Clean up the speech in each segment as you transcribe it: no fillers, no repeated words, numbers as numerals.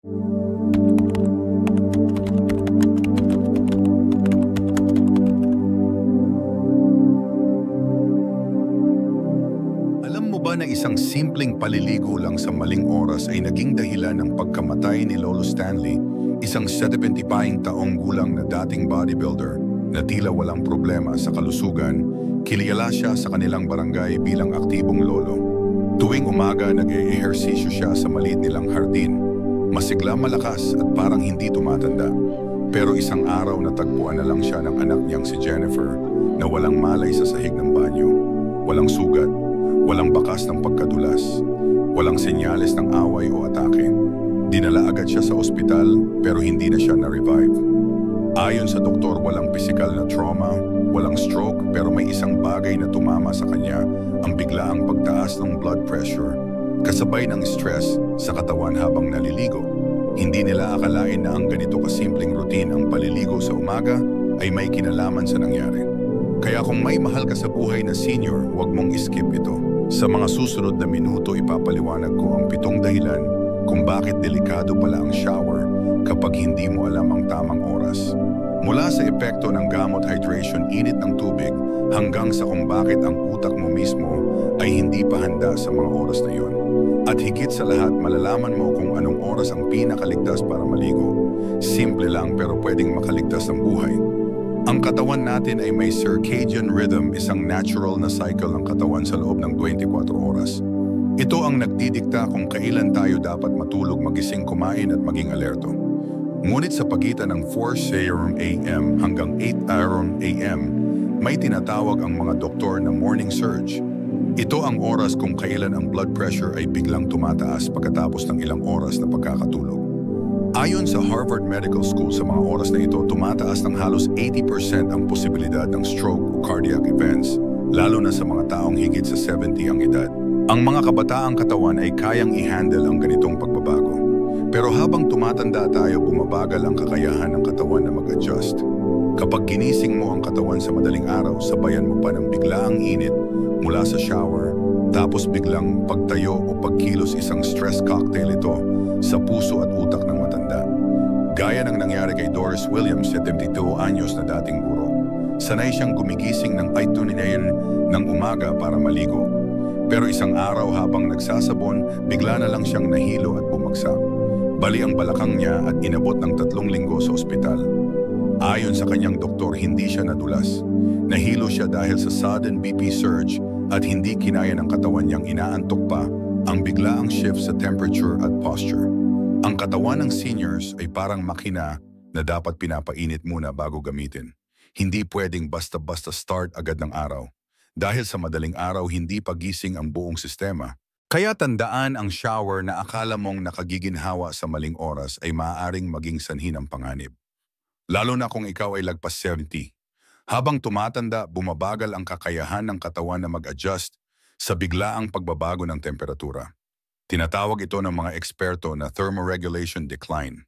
Alam mo ba na isang simpleng paliligo lang sa maling oras ay naging dahilan ng pagkamatay ni Lolo Stanley, isang 70 taong gulang na dating bodybuilder na tila walang problema sa kalusugan, kilala siya sa kanilang barangay bilang aktibong lolo. Tuwing umaga nag-e-ehersisyo siya sa maliit nilang hardin, masigla malakas at parang hindi tumatanda. Pero isang araw natagpuan na lang siya ng anak niyang si Jennifer na walang malay sa sahig ng banyo. Walang sugat, walang bakas ng pagkadulas, walang senyales ng away o atake. Dinala agad siya sa ospital pero hindi na siya na-revive. Ayon sa doktor, walang pisikal na trauma, walang stroke pero may isang bagay na tumama sa kanya, ang biglaang pagtaas ng blood pressure, kasabay ng stress sa katawan habang naliligo. Hindi nila akalain na ang ganito kasimpleng routine ang paliligo sa umaga ay may kinalaman sa nangyari. Kaya kung may mahal ka sa buhay na senior, huwag mong skip ito. Sa mga susunod na minuto, ipapaliwanag ko ang 7 dahilan kung bakit delikado pala ang shower kapag hindi mo alam ang tamang oras. Mula sa epekto ng gamot hydration, init ng tubig, hanggang sa kung bakit ang utak mo mismo ay hindi pa handa sa mga oras na yun. At higit sa lahat, malalaman mo kung anong oras ang pinakaligtas para maligo. Simple lang pero pwedeng makaligtas ng buhay. Ang katawan natin ay may circadian rhythm, isang natural na cycle ng katawan sa loob ng 24 oras. Ito ang nagdidikta kung kailan tayo dapat matulog, magising, kumain at maging alerto. Ngunit sa pagitan ng 4 AM hanggang 8 AM, may tinatawag ang mga doktor na morning surge. Ito ang oras kung kailan ang blood pressure ay biglang tumataas pagkatapos ng ilang oras na pagkakatulog. Ayon sa Harvard Medical School, sa mga oras na ito, tumataas ng halos 80% ang posibilidad ng stroke o cardiac events, lalo na sa mga taong higit sa 70 ang edad. Ang mga kabataang katawan ay kayang i-handle ang ganitong pagbabago. Pero habang tumatanda tayo, bumabagal ang kakayahan ng katawan na mag-adjust. Kapag ginising mo ang katawan sa madaling araw, sabayan mo pa ng biglaang init mula sa shower, tapos biglang pagtayo o pagkilos, isang stress cocktail ito sa puso at utak ng matanda. Gaya ng nangyari kay Doris Williams, 72 anyos na dating guro. Sanay siyang gumigising ng 8 ng umaga para maligo. Pero isang araw habang nagsasabon, bigla na lang siyang nahilo at bumagsak. Bali ang balakang niya at inabot ng 3 linggo sa ospital. Ayon sa kanyang doktor, hindi siya nadulas. Nahilo siya dahil sa sudden BP surge at hindi kinaya ng katawan niyang inaantok pa ang biglaang shift sa temperature at posture. Ang katawan ng seniors ay parang makina na dapat pinapainit muna bago gamitin. Hindi pwedeng basta-basta start agad ng araw. Dahil sa madaling araw, hindi pagising ang buong sistema. Kaya tandaan, ang shower na akala mong nakagiginhawa sa maling oras ay maaaring maging sanhi ng panganib. Lalo na kung ikaw ay lagpas 70. Habang tumatanda, bumabagal ang kakayahan ng katawan na mag-adjust sa biglaang pagbabago ng temperatura. Tinatawag ito ng mga eksperto na thermoregulation decline.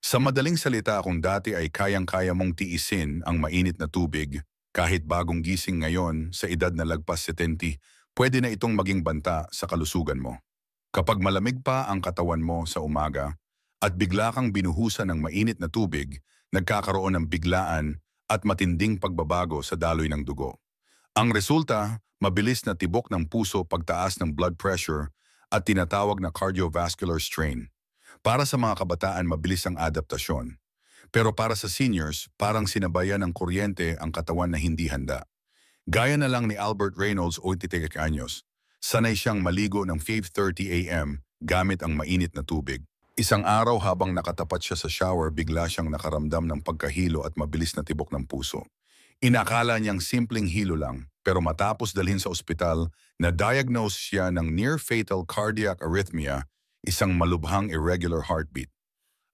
Sa madaling salita, kung dati ay kayang-kaya mong tiisin ang mainit na tubig, kahit bagong gising ngayon sa edad na lagpas 70, pwede na itong maging banta sa kalusugan mo. Kapag malamig pa ang katawan mo sa umaga at bigla kang binuhusan ng mainit na tubig, nagkakaroon ng biglaan at matinding pagbabago sa daloy ng dugo. Ang resulta, mabilis na tibok ng puso, pagtaas ng blood pressure at tinatawag na cardiovascular strain. Para sa mga kabataan, mabilis ang adaptasyon. Pero para sa seniors, parang sinabayan ng kuryente ang katawan na hindi handa. Gaya na lang ni Albert Reynolds, 83 anyos. Sanay siyang maligo ng 5:30 AM gamit ang mainit na tubig. Isang araw habang nakatapat siya sa shower, bigla siyang nakaramdam ng pagkahilo at mabilis na tibok ng puso. Inakala niyang simpleng hilo lang, pero matapos dalhin sa ospital, na-diagnose siya ng near-fatal cardiac arrhythmia, isang malubhang irregular heartbeat.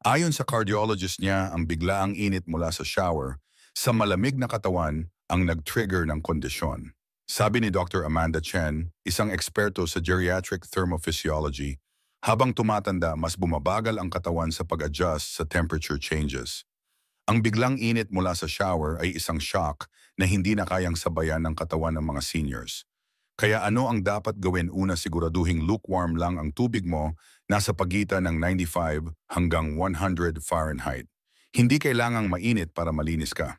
Ayon sa cardiologist niya, ang biglaang init mula sa shower sa malamig na katawan ang nag-trigger ng kondisyon. Sabi ni Dr. Amanda Chen, isang eksperto sa geriatric thermophysiology, habang tumatanda, mas bumabagal ang katawan sa pag-adjust sa temperature changes. Ang biglang init mula sa shower ay isang shock na hindi na kayang sabayan ng katawan ng mga seniors. Kaya ano ang dapat gawin? Una, siguraduhing lukewarm lang ang tubig mo nasa pagitan ng 95 hanggang 100 Fahrenheit. Hindi kailangang mainit para malinis ka.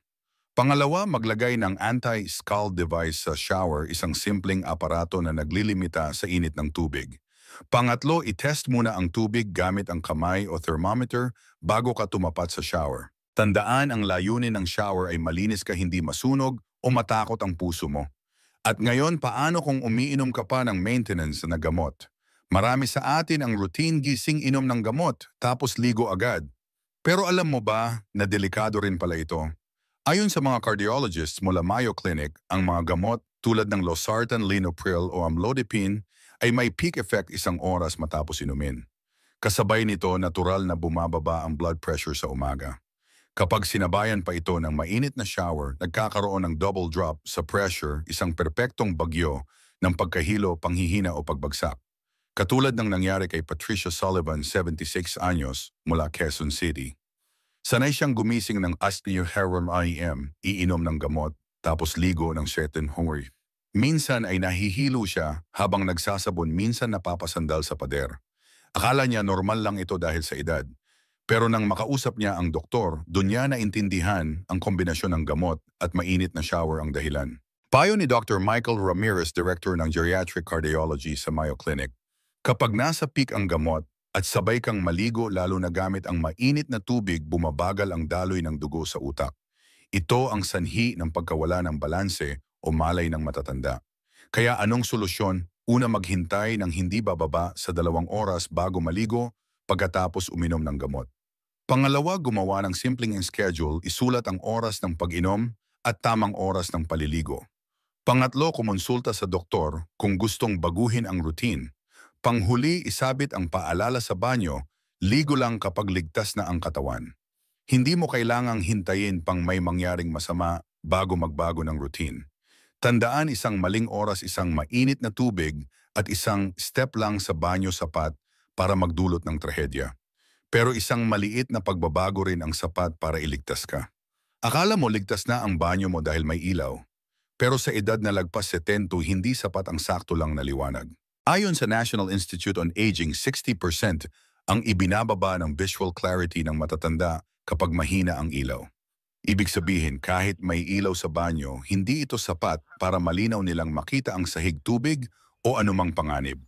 Pangalawa, maglagay ng anti-scald device sa shower, isang simpleng aparato na naglilimita sa init ng tubig. Pangatlo, itest muna ang tubig gamit ang kamay o thermometer bago ka tumapat sa shower. Tandaan, ang layunin ng shower ay malinis ka, hindi masunog o matakot ang puso mo. At ngayon, paano kung umiinom ka pa ng maintenance na gamot? Marami sa atin ang routine gising, inom ng gamot, tapos ligo agad. Pero alam mo ba na delikado rin pala ito? Ayon sa mga cardiologists mula Mayo Clinic, ang mga gamot tulad ng losartan, linopril o amlodipine ay may peak effect 1 oras matapos inumin. Kasabay nito, natural na bumababa ang blood pressure sa umaga. Kapag sinabayan pa ito ng mainit na shower, nagkakaroon ng double drop sa pressure, isang perpektong bagyo ng pagkahilo, panghihina o pagbagsak. Katulad ng nangyari kay Patricia Sullivan, 76 anyos, mula Quezon City. Sanay siyang gumising ng Heron IM, iinom ng gamot, tapos ligo ng certain hungry. Minsan ay nahihilo siya habang nagsasabon, minsan napapasandal sa pader. Akala niya normal lang ito dahil sa edad. Pero nang makausap niya ang doktor, doon niya naintindihan ang kombinasyon ng gamot at mainit na shower ang dahilan. Payo ni Dr. Michael Ramirez, Director ng Geriatric Cardiology sa Mayo Clinic. Kapag nasa peak ang gamot, at sabay kang maligo lalo na gamit ang mainit na tubig, bumabagal ang daloy ng dugo sa utak. Ito ang sanhi ng pagkawala ng balanse o malay ng matatanda. Kaya anong solusyon? Una, maghintay ng hindi bababa sa 2 oras bago maligo pagkatapos uminom ng gamot. Pangalawa, gumawa ng simpleng schedule, isulat ang oras ng pag-inom at tamang oras ng paliligo. Pangatlo, kumonsulta sa doktor kung gustong baguhin ang routine. Panghuli, isabit ang paalala sa banyo, ligo lang kapag ligtas na ang katawan. Hindi mo kailangang hintayin pang may mangyaring masama bago magbago ng routine. Tandaan, isang maling oras, isang mainit na tubig at isang step lang sa banyo sapat para magdulot ng trahedya. Pero isang maliit na pagbabago rin ang sapat para iligtas ka. Akala mo ligtas na ang banyo mo dahil may ilaw. Pero sa edad na lagpas 70, hindi sapat ang sakto lang na liwanag. Ayon sa National Institute on Aging, 60% ang ibinababa ng visual clarity ng matatanda kapag mahina ang ilaw. Ibig sabihin, kahit may ilaw sa banyo, hindi ito sapat para malinaw nilang makita ang sahig, tubig o anumang panganib.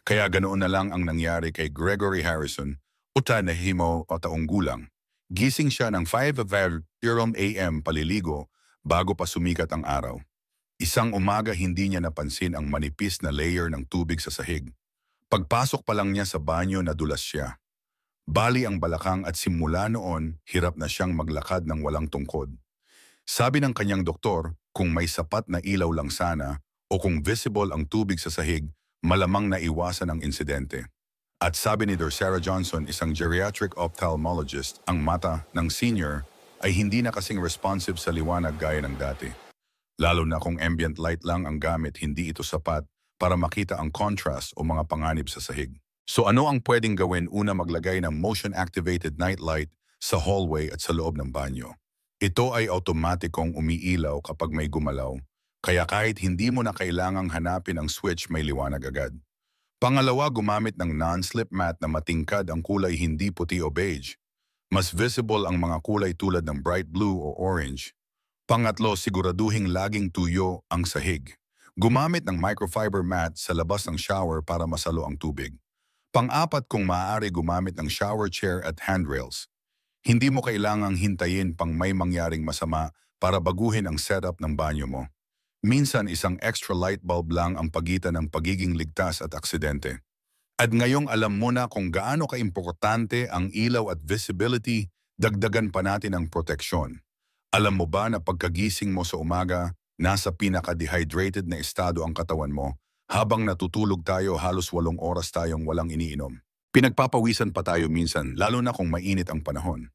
Kaya ganoon na lang ang nangyari kay Gregory Harrison, utanahimo o taong gulang. Gising siya ng 5 a.m. paliligo bago pa sumikat ang araw. Isang umaga, hindi niya napansin ang manipis na layer ng tubig sa sahig. Pagpasok pa lang niya sa banyo, nadulas siya. Bali ang balakang at simula noon, hirap na siyang maglakad ng walang tungkod. Sabi ng kanyang doktor, kung may sapat na ilaw lang sana o kung visible ang tubig sa sahig, malamang naiwasan ang insidente. At sabi ni Dr. Sarah Johnson, isang geriatric ophthalmologist, ang mata ng senior ay hindi na kasing responsive sa liwanag gaya ng dati. Lalo na kung ambient light lang ang gamit, hindi ito sapat para makita ang contrast o mga panganib sa sahig. So ano ang pwedeng gawin? Una, maglagay ng motion-activated night light sa hallway at sa loob ng banyo. Ito ay automatikong umiilaw kapag may gumalaw, kaya kahit hindi mo na kailangang hanapin ang switch, may liwanag agad. Pangalawa, gumamit ng non-slip mat na matingkad ang kulay, hindi puti o beige. Mas visible ang mga kulay tulad ng bright blue o orange. Pangatlo, siguraduhing laging tuyo ang sahig. Gumamit ng microfiber mat sa labas ng shower para masalo ang tubig. Pang-apat, kung maaari, gumamit ng shower chair at handrails. Hindi mo kailangang hintayin pang may mangyaring masama para baguhin ang setup ng banyo mo. Minsan, isang extra light bulb lang ang pagitan ng pagiging ligtas at aksidente. At ngayong alam mo na kung gaano kaimportante ang ilaw at visibility, dagdagan pa natin ang proteksyon. Alam mo ba na pagkagising mo sa umaga, nasa pinaka-dehydrated na estado ang katawan mo, habang natutulog tayo halos 8 oras tayong walang iniinom. Pinagpapawisan pa tayo minsan, lalo na kung mainit ang panahon.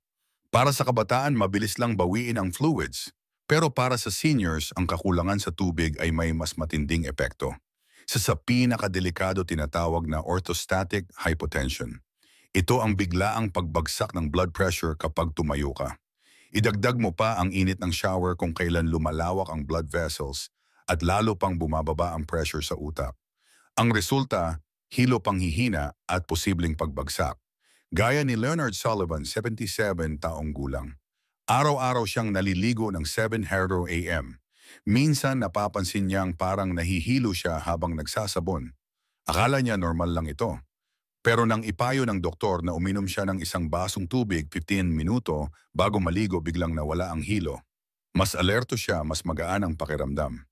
Para sa kabataan, mabilis lang bawiin ang fluids. Pero para sa seniors, ang kakulangan sa tubig ay may mas matinding epekto. Sa pinakadelikado, tinatawag na orthostatic hypotension. Ito ang biglaang pagbagsak ng blood pressure kapag tumayo ka. Idagdag mo pa ang init ng shower kung kailan lumalawak ang blood vessels at lalo pang bumababa ang pressure sa utak. Ang resulta, hilo panghihina at posibleng pagbagsak. Gaya ni Leonard Sullivan, 77 taong gulang. Araw-araw siyang naliligo ng 7:00 a.m. Minsan napapansin niyang parang nahihilo siya habang nagsasabon. Akala niya normal lang ito. Pero nang ipayo ng doktor na uminom siya ng isang basong tubig 15 minuto bago maligo, biglang nawala ang hilo. Mas alerto siya, mas magaan ang pakiramdam.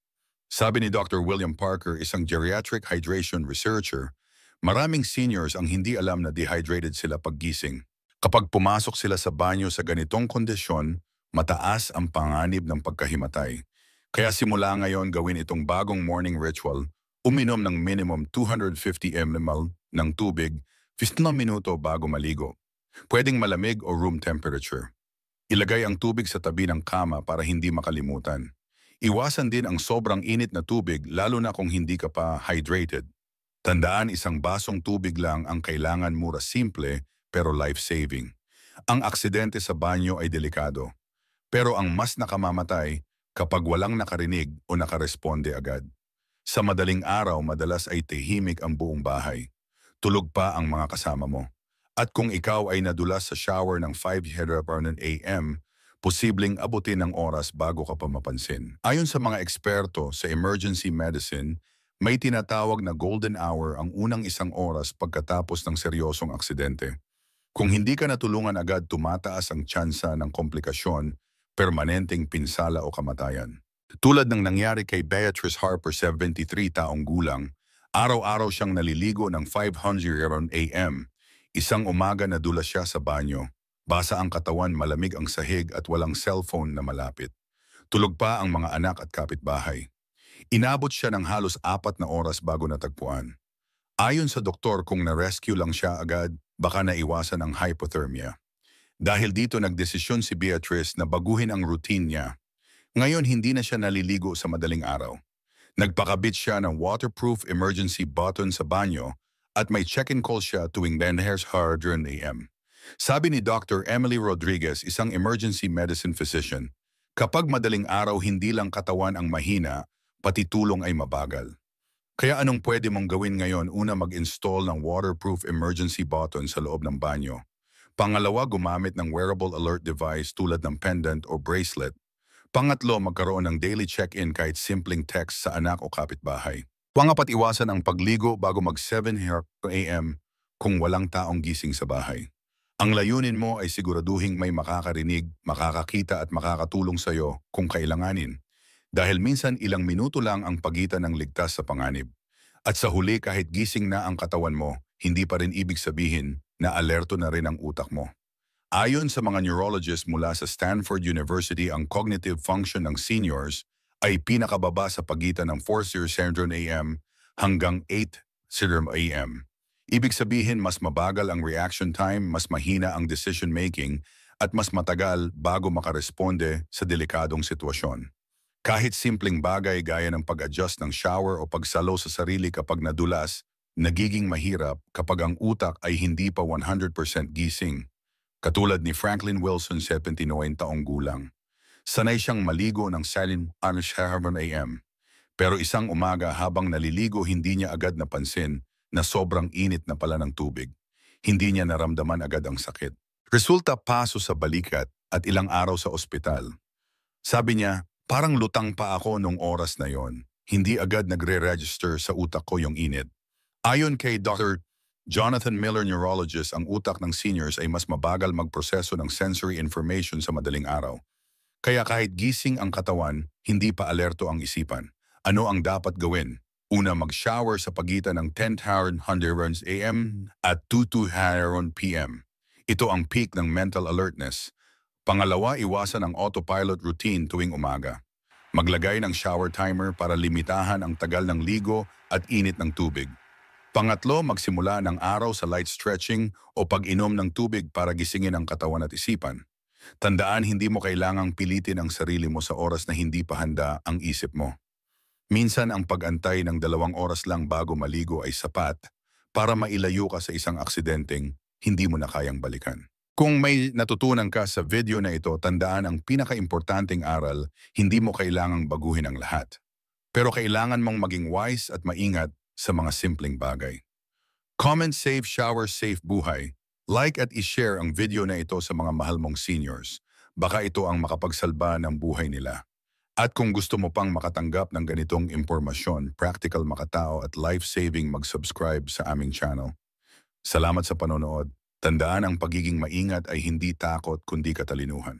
Sabi ni Dr. William Parker, isang geriatric hydration researcher, maraming seniors ang hindi alam na dehydrated sila paggising. Kapag pumasok sila sa banyo sa ganitong kondisyon, mataas ang panganib ng pagkahimatay. Kaya simula ngayon gawin itong bagong morning ritual, uminom ng minimum 250 ml ng tubig 15 minuto bago maligo. Pwedeng malamig o room temperature. Ilagay ang tubig sa tabi ng kama para hindi makalimutan. Iwasan din ang sobrang init na tubig lalo na kung hindi ka pa hydrated. Tandaan, isang basong tubig lang ang kailangan, mura, simple pero life-saving. Ang aksidente sa banyo ay delikado. Pero ang mas nakamamatay kapag walang nakarinig o nakaresponde agad. Sa madaling araw, madalas ay tahimik ang buong bahay. Tulog pa ang mga kasama mo. At kung ikaw ay nadulas sa shower ng 5:00 a.m., posibleng abutin ng oras bago ka pa mapansin. Ayon sa mga eksperto sa emergency medicine, may tinatawag na golden hour ang unang 1 oras pagkatapos ng seryosong aksidente. Kung hindi ka natulungan agad, tumataas ang tsansa ng komplikasyon, permanenteng pinsala o kamatayan. Tulad ng nangyari kay Beatrice Harper, 73 taong gulang, araw-araw siyang naliligo ng 5:00 a.m. Isang umaga nadulas siya sa banyo. Basa ang katawan, malamig ang sahig at walang cellphone na malapit. Tulog pa ang mga anak at kapitbahay. Inabot siya ng halos 4 na oras bago natagpuan. Ayon sa doktor, kung na-rescue lang siya agad, baka naiwasan ang hypothermia. Dahil dito nagdesisyon si Beatrice na baguhin ang routine niya. Ngayon hindi na siya naliligo sa madaling araw. Nagpakabit siya ng waterproof emergency button sa banyo at may check-in call siya tuwing 10:00 a.m. Sabi ni Dr. Emily Rodriguez, isang emergency medicine physician, kapag madaling araw hindi lang katawan ang mahina, pati tulong ay mabagal. Kaya anong pwede mong gawin ngayon? Una, mag-install ng waterproof emergency button sa loob ng banyo. Pangalawa, gumamit ng wearable alert device tulad ng pendant o bracelet. Pangatlo, magkaroon ng daily check-in kahit simpleng text sa anak o kapitbahay. Pangapat, iwasan ang pagligo bago mag 7:00 a.m. kung walang taong gising sa bahay. Ang layunin mo ay siguraduhin may makakarinig, makakakita at makakatulong sa iyo kung kailanganin. Dahil minsan ilang minuto lang ang pagitan ng ligtas sa panganib. At sa huli, kahit gising na ang katawan mo, hindi pa rin ibig sabihin na alerto na rin ang utak mo. Ayon sa mga neurologist mula sa Stanford University, ang cognitive function ng seniors ay pinakababa sa pagitan ng 4:00 a.m. hanggang 8:00 a.m. Ibig sabihin, mas mabagal ang reaction time, mas mahina ang decision-making, at mas matagal bago makaresponde sa delikadong sitwasyon. Kahit simpleng bagay gaya ng pag-adjust ng shower o pagsalo sa sarili kapag nadulas, nagiging mahirap kapag ang utak ay hindi pa 100% gising. Katulad ni Franklin Wilson, 79 taong gulang. Sanay siyang maligo ng 7:00 a.m. Pero isang umaga habang naliligo, hindi niya agad napansin na sobrang init na pala ng tubig. Hindi niya naramdaman agad ang sakit. Resulta, paso sa balikat at ilang araw sa ospital. Sabi niya, parang lutang pa ako nung oras na yon. Hindi agad nagre-register sa utak ko yung init. Ayon kay Dr. Jonathan Miller, neurologist, ang utak ng seniors ay mas mabagal magproseso ng sensory information sa madaling araw. Kaya kahit gising ang katawan, hindi pa alerto ang isipan. Ano ang dapat gawin? Una, mag-shower sa pagitan ng 10:00 a.m. at 2:00 p.m. Ito ang peak ng mental alertness. Pangalawa, iwasan ang autopilot routine tuwing umaga. Maglagay ng shower timer para limitahan ang tagal ng ligo at init ng tubig. Pangatlo, magsimula ng araw sa light stretching o pag-inom ng tubig para gisingin ang katawan at isipan. Tandaan, hindi mo kailangang pilitin ang sarili mo sa oras na hindi pa handa ang isip mo. Minsan ang pag-antay ng 2 oras lang bago maligo ay sapat para mailayo ka sa isang aksidenteng hindi mo na kayang balikan. Kung may natutunan ka sa video na ito, tandaan ang pinaka-importanting aral, hindi mo kailangang baguhin ang lahat. Pero kailangan mong maging wise at maingat sa mga simpleng bagay. Comment, save, shower, safe buhay. Like at ishare ang video na ito sa mga mahal mong seniors. Baka ito ang makapagsalba ng buhay nila. At kung gusto mo pang makatanggap ng ganitong impormasyon, practical makatao at life-saving, mag-subscribe sa aming channel. Salamat sa panonood. Tandaan, ang pagiging maingat ay hindi takot kundi katalinuhan.